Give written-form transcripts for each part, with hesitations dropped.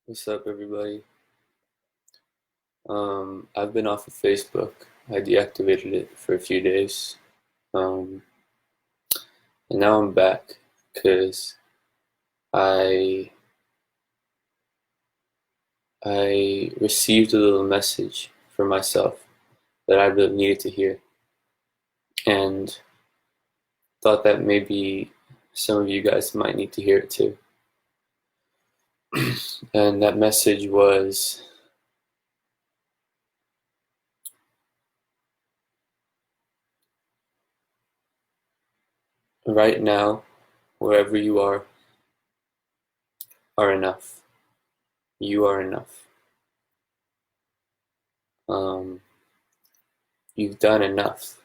What's up, everybody? I've been off of Facebook. I deactivated it for a few days. Um, and now I'm back because I I received a little message for myself that I really needed to hear, and thought that maybe some of you guys might need to hear it too. And that message was, right now, wherever you are enough. You are enough. Um, you've done enough.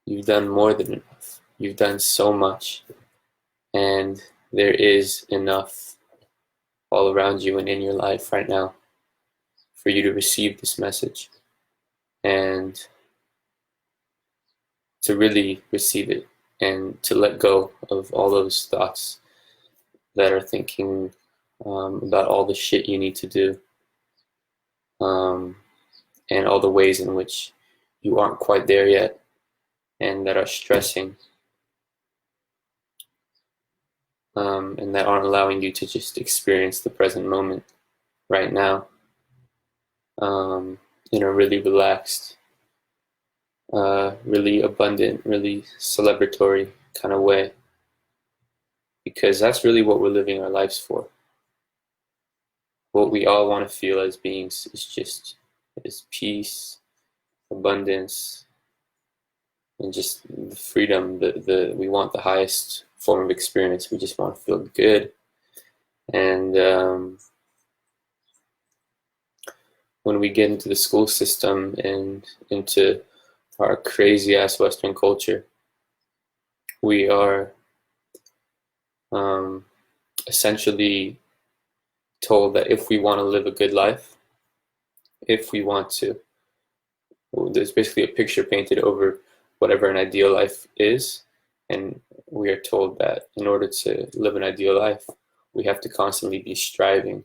You've done more than enough. You've done so much, and there is enough all around you and in your life right now for you to receive this message and to really receive it and to let go of all those thoughts that are thinking about all the shit you need to do, um, and all the ways in which you aren't quite there yet and that are stressing, and that aren't allowing you to just experience the present moment right now, um, in a really relaxed, really abundant, really celebratory kind of way. Because that's really what we're living our lives for. What we all want to feel as beings is peace, abundance, and just the freedom. We want the highest form of experience. We just want to feel good. And when we get into the school system and into our crazy ass Western culture, we are um, essentially told that if we want to live a good life, if we want to, there's basically a picture painted over whatever an ideal life is, and we are told that in order to live an ideal life, we have to constantly be striving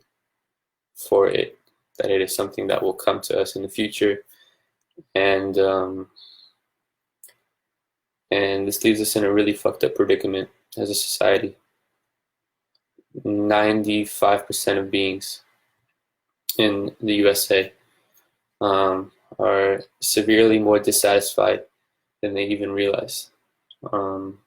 for it, that it is something that will come to us in the future, and and this leaves us in a really fucked up predicament as a society. 95% of beings in the USA are severely more dissatisfied than they even realize. Um,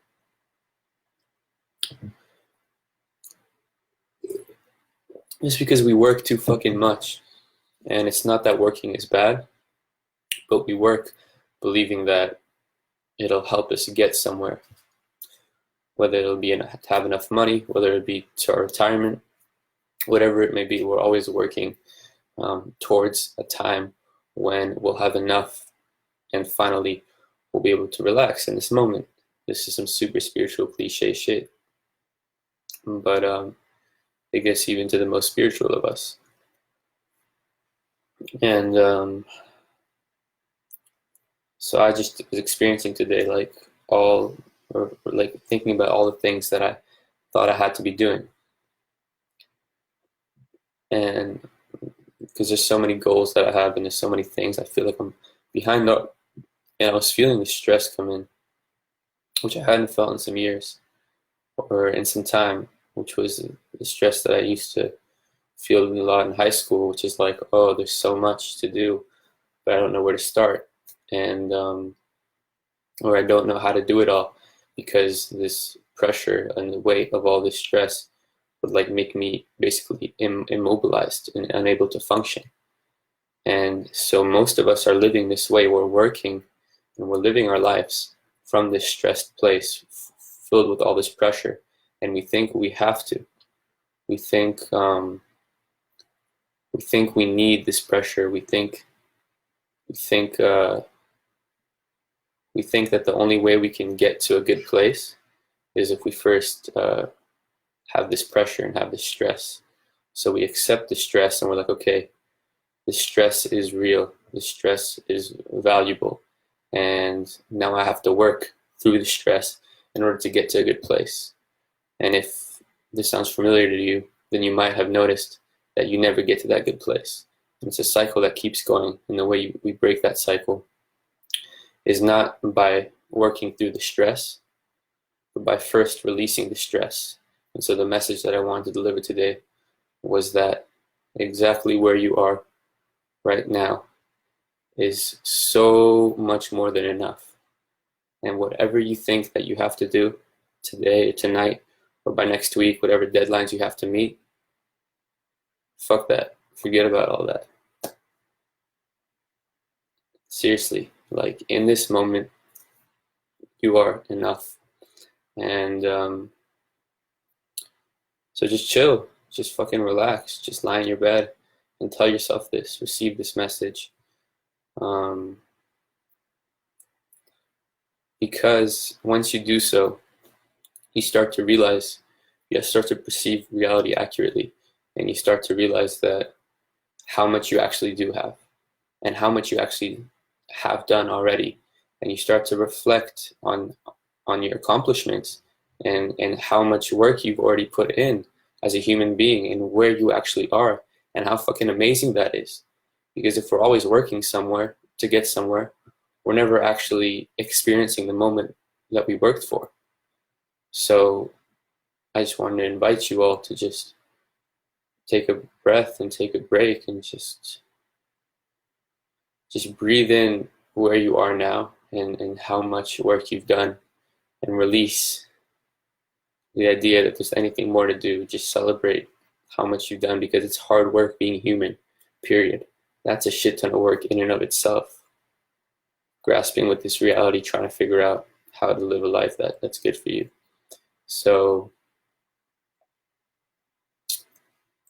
just because we work too fucking much. And it's not that working is bad, but we work believing that it'll help us get somewhere. Whether it'll be to have enough money, whether it be to our retirement, whatever it may be, we're always working towards a time when we'll have enough and finally we'll be able to relax in this moment. This is some super spiritual cliche shit, but it gets even to the most spiritual of us. And so I just was experiencing today, like like thinking about all the things that I thought I had to be doing, and because there's so many goals that I have, and there's so many things I feel like I'm behind the, and I was feeling the stress come in, which I hadn't felt in some years or in some time, which was the stress that I used to feel a lot in high school, which is like, oh, there's so much to do, but I don't know where to start, and or I don't know how to do it all because this pressure and the weight of all this stress would like make me basically immobilized and unable to function. And so most of us are living this way. We're working and we're living our lives from this stressed place, filled with all this pressure, and we think we have to. We think we need this pressure. We think we think that the only way we can get to a good place is if we first have this pressure and have this stress. So we accept the stress and we're like, okay, the stress is real, the stress is valuable, and now I have to work through the stress in order to get to a good place. And if this sounds familiar to you, then you might have noticed that you never get to that good place. And it's a cycle that keeps going, and the way we break that cycle is not by working through the stress, but by first releasing the stress. And so the message that I wanted to deliver today was that exactly where you are right now is so much more than enough. And whatever you think that you have to do today, tonight, or by next week, whatever deadlines you have to meet, fuck that. Forget about all that. Seriously, like in this moment, you are enough. And so just chill, just fucking relax, just lie in your bed and tell yourself this, receive this message. Because once you do so, you start to realize, you start to perceive reality accurately, and you start to realize that how much you actually do have and how much you actually have done already. And you start to reflect on your accomplishments and how much work you've already put in as a human being and where you actually are and how fucking amazing that is. Because if we're always working somewhere to get somewhere, we're never actually experiencing the moment that we worked for. So I just wanted to invite you all to just take a breath and take a break and just breathe in where you are now and how much work you've done, and release the idea that there's anything more to do. Just celebrate how much you've done, because it's hard work being human, period. That's a shit ton of work in and of itself. Grasping with this reality, trying to figure out how to live a life that's good for you. So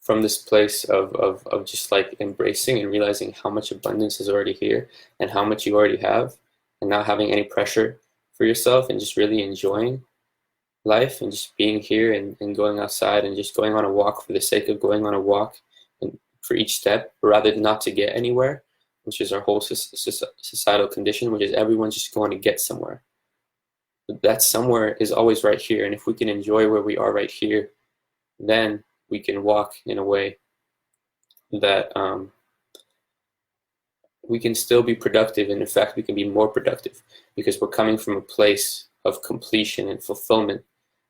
from this place of just like embracing and realizing how much abundance is already here and how much you already have, and not having any pressure for yourself, and just really enjoying life and just being here and going outside and just going on a walk for the sake of going on a walk and for each step, rather than not to get anywhere, which is our whole societal condition, which is everyone's just going to get somewhere. But that somewhere is always right here, and if we can enjoy where we are right here, then we can walk in a way that we can still be productive, and in fact we can be more productive, because we're coming from a place of completion and fulfillment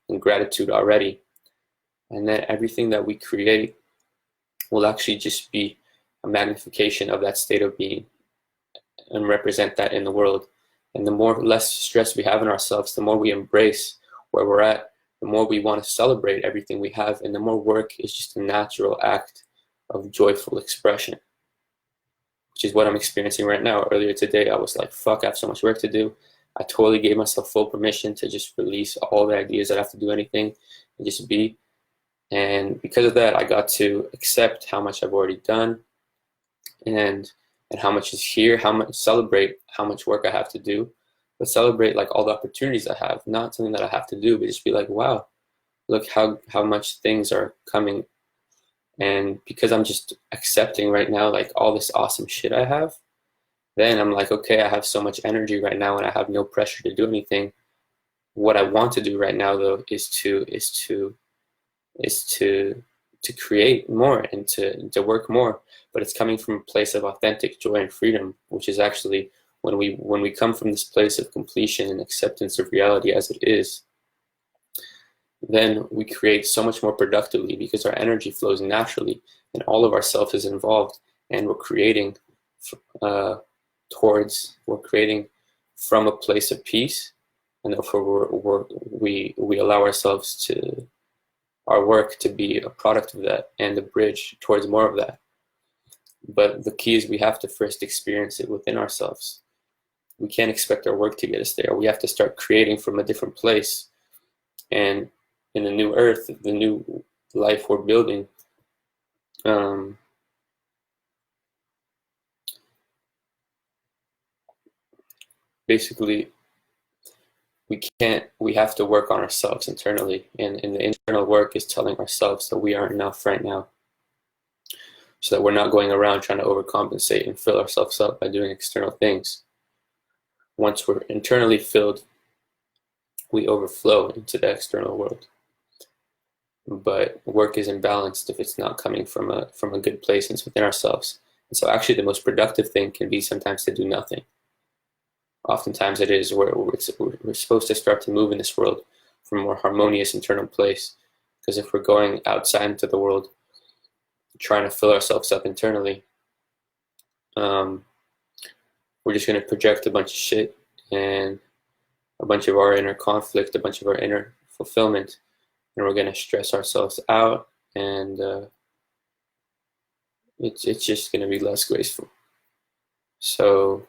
and gratitude already. And then everything that we create will actually just be a magnification of that state of being and represent that in the world. And the less stress we have in ourselves, the more we embrace where we're at, the more we want to celebrate everything we have, and the more work is just a natural act of joyful expression, which is what I'm experiencing right now. Earlier today, I was like, fuck, I have so much work to do. I totally gave myself full permission to just release all the ideas that I have to do anything and just be. And because of that, I got to accept how much I've already done and how much is here, celebrate how much work I have to do, but celebrate like all the opportunities I have, not something that I have to do, but just be like, wow, look how much things are coming. And because I'm just accepting right now, like all this awesome shit I have, then I'm like, okay, I have so much energy right now and I have no pressure to do anything. What I want to do right now though is to create more and to work more, but it's coming from a place of authentic joy and freedom, which is actually when we come from this place of completion and acceptance of reality as it is, then we create so much more productively, because our energy flows naturally and all of our self is involved, and we're creating we're creating from a place of peace, and therefore we allow ourselves to our work to be a product of that and a bridge towards more of that. But the key is we have to first experience it within ourselves. We can't expect our work to get us there. We have to start creating from a different place, and in the new earth, the new life we're building, basically we have to work on ourselves internally, and the internal work is telling ourselves that we are enough right now, so that we're not going around trying to overcompensate and fill ourselves up by doing external things. Once we're internally filled, we overflow into the external world. but work isn't balanced if it's not coming from a good place and it's within ourselves. And so actually the most productive thing can be sometimes to do nothing. Oftentimes it is where we're supposed to start to move in this world from a more harmonious internal place. Because if we're going outside into the world, trying to fill ourselves up internally, um, we're just going to project a bunch of shit and a bunch of our inner conflict, a bunch of our inner fulfillment, and we're going to stress ourselves out, and it's just going to be less graceful. So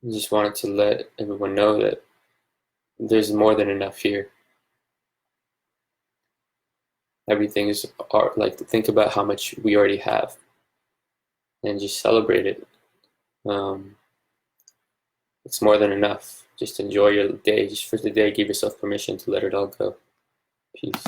I just wanted to let everyone know that there's more than enough here. Everything is art. Like, think about how much we already have and just celebrate it. Um, it's more than enough. Just enjoy your day. Just for today, give yourself permission to let it all go. Peace.